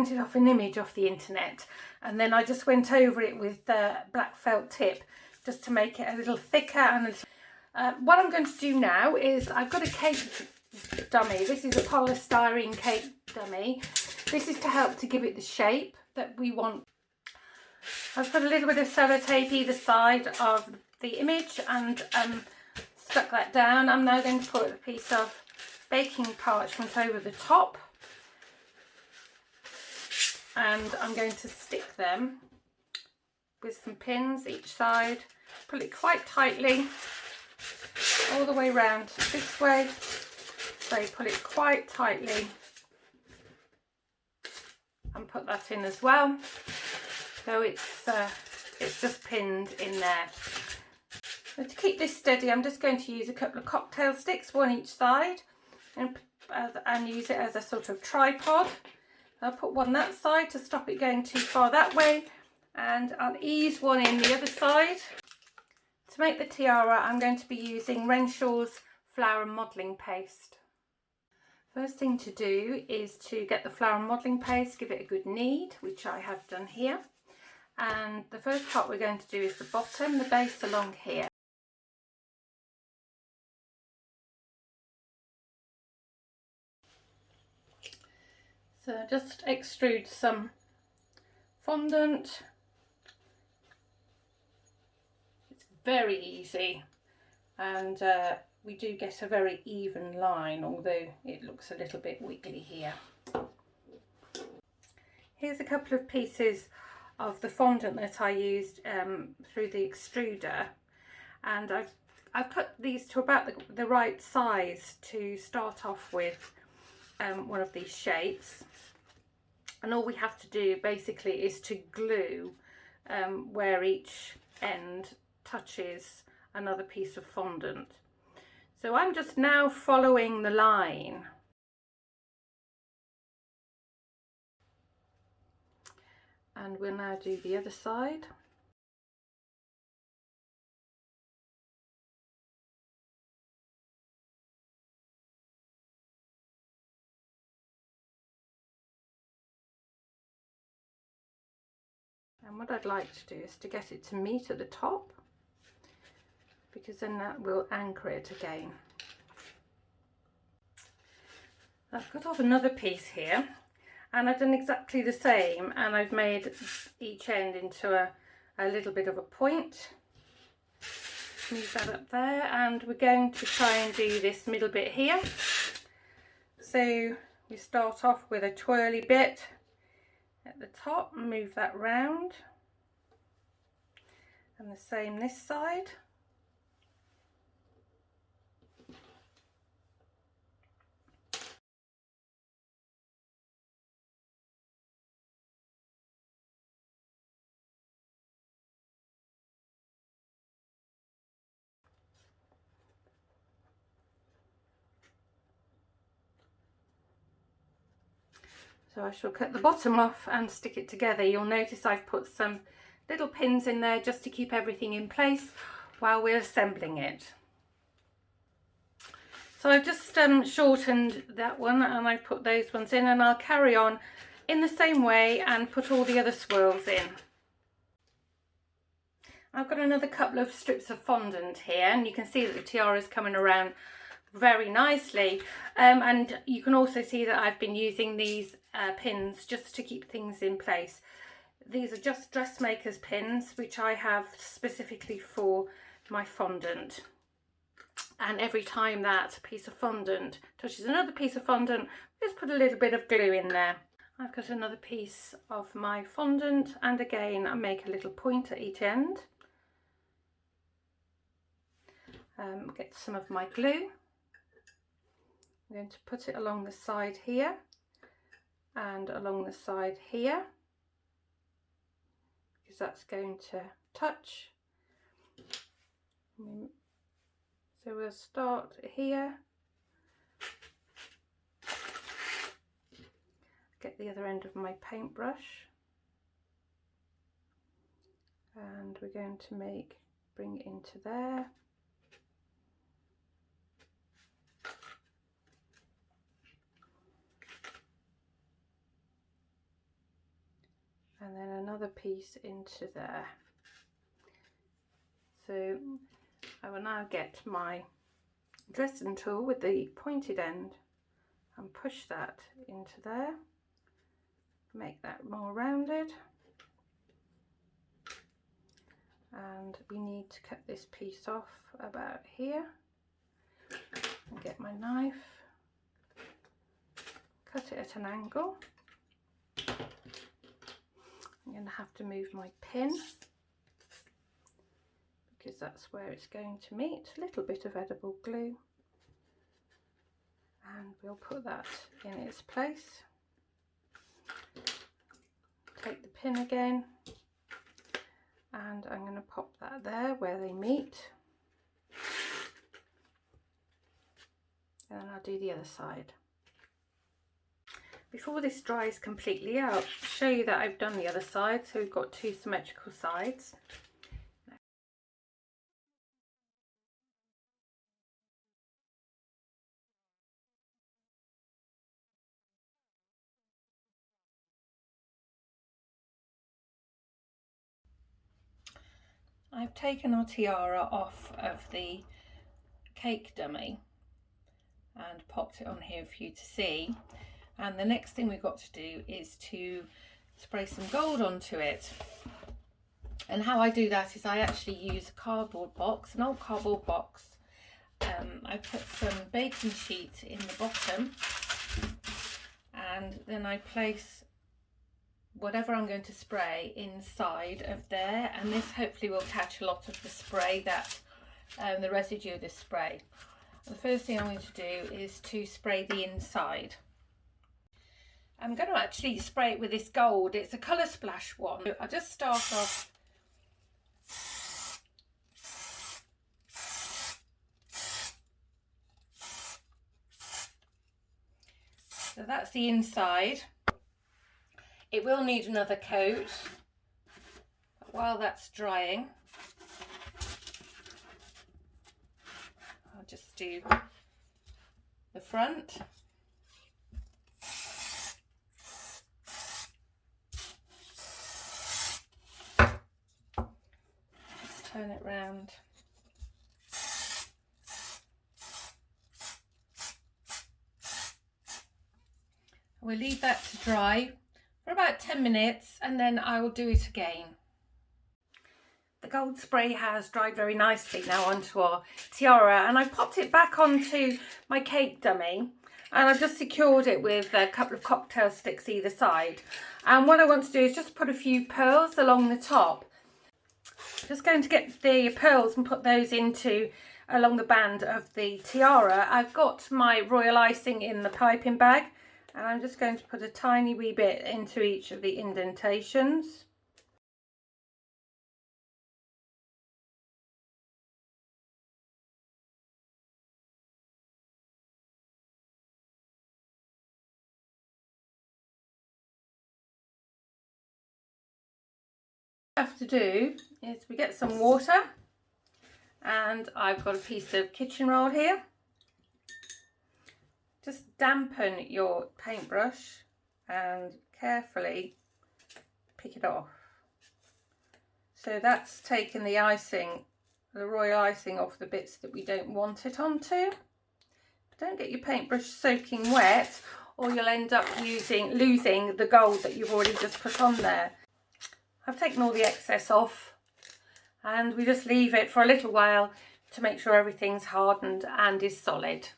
printed off an image off the internet, and then I just went over it with the black felt tip just to make it a little thicker. And what I'm going to do now is, I've got a cake dummy. This is a polystyrene cake dummy. This is to help to give it the shape that we want. I've put a little bit of sellotape either side of the image and stuck that down. I'm now going to put a piece of baking parchment over the top, and I'm going to stick them with some pins each side. Pull it quite tightly all the way around this way. So pull it quite tightly and put that in as well. So it's just pinned in there. So to keep this steady, I'm just going to use a couple of cocktail sticks, one each side, and use it as a sort of tripod. I'll put one that side to stop it going too far that way, and I'll ease one in the other side. To make the tiara, I'm going to be using Renshaw's flour modelling paste. First thing to do is to get the flour modelling paste, give it a good knead, which I have done here. And the first part we're going to do is the bottom, the base along here. So just extrude some fondant. It's very easy, and we do get a very even line, although it looks a little bit wiggly here. Here's a couple of pieces of the fondant that I used through the extruder, and I've cut these to about the right size to start off with one of these shapes. And all we have to do basically is to glue where each end touches another piece of fondant. So I'm just now following the line. And we'll now do the other side. And what I'd like to do is to get it to meet at the top, because then that will anchor it again. I've cut off another piece here, and I've done exactly the same, and I've made each end into a little bit of a point. Move that up there, and we're going to try and do this middle bit here. So we start off with a twirly bit at the top, move that round, and the same this side. So I shall cut the bottom off and stick it together. You'll notice I've put some little pins in there just to keep everything in place while we're assembling it. So I've just shortened that one, and I put those ones in, and I'll carry on in the same way and put all the other swirls in. I've got another couple of strips of fondant here, and you can see that the tiara is coming around very nicely, and you can also see that I've been using these pins just to keep things in place. These are just Dressmaker's pins, which I have specifically for my fondant, and every time that piece of fondant touches another piece of fondant, just put a little bit of glue in there. I've got another piece of my fondant, and again I make a little point at each end. Get some of my glue. I'm going to put it along the side here and along the side here, because that's going to touch. So we'll start here, get the other end of my paintbrush, and we're going to bring it into there. and then another piece into there. So I will now get my dressing tool with the pointed end and push that into there, make that more rounded, and we need to cut this piece off about here, and get my knife, cut it at an angle. I'm going to have to move my pin because that's where it's going to meet. A little bit of edible glue, and we'll put that in its place. Take the pin again, and I'm going to pop that there where they meet, and then I'll do the other side. Before this dries completely, I'll show you that I've done the other side, so we've got two symmetrical sides. I've taken our tiara off of the cake dummy and popped it on here for you to see, and the next thing we've got to do is to spray some gold onto it. And how I do that is I actually use a cardboard box, an old cardboard box. I put some baking sheet in the bottom, and then I place whatever I'm going to spray inside of there, and this hopefully will catch a lot of the spray, that the residue of this spray. The first thing I'm going to do is to spray the inside. I'm going to actually spray it with this gold. It's a colour splash one. I'll just start off so that's the inside. It will need another coat, but while that's drying, I'll just do the front. Just turn it round. We'll leave that to dry for about 10 minutes, and then I will do it again. The gold spray has dried very nicely now onto our tiara, and I popped it back onto my cake dummy, and I've just secured it with a couple of cocktail sticks either side. And what I want to do is just put a few pearls along the top. Just going to get the pearls and put those into along the band of the tiara. I've got my royal icing in the piping bag, and I'm just going to put a tiny wee bit into each of the indentations. What I have to do is we get some water, and I've got a piece of kitchen roll here. Just dampen your paintbrush and carefully pick it off. So that's taken the icing, the royal icing, off the bits that we don't want it onto. But don't get your paintbrush soaking wet, or you'll end up losing the gold that you've already just put on there. I've taken all the excess off, and we just leave it for a little while to make sure everything's hardened and is solid.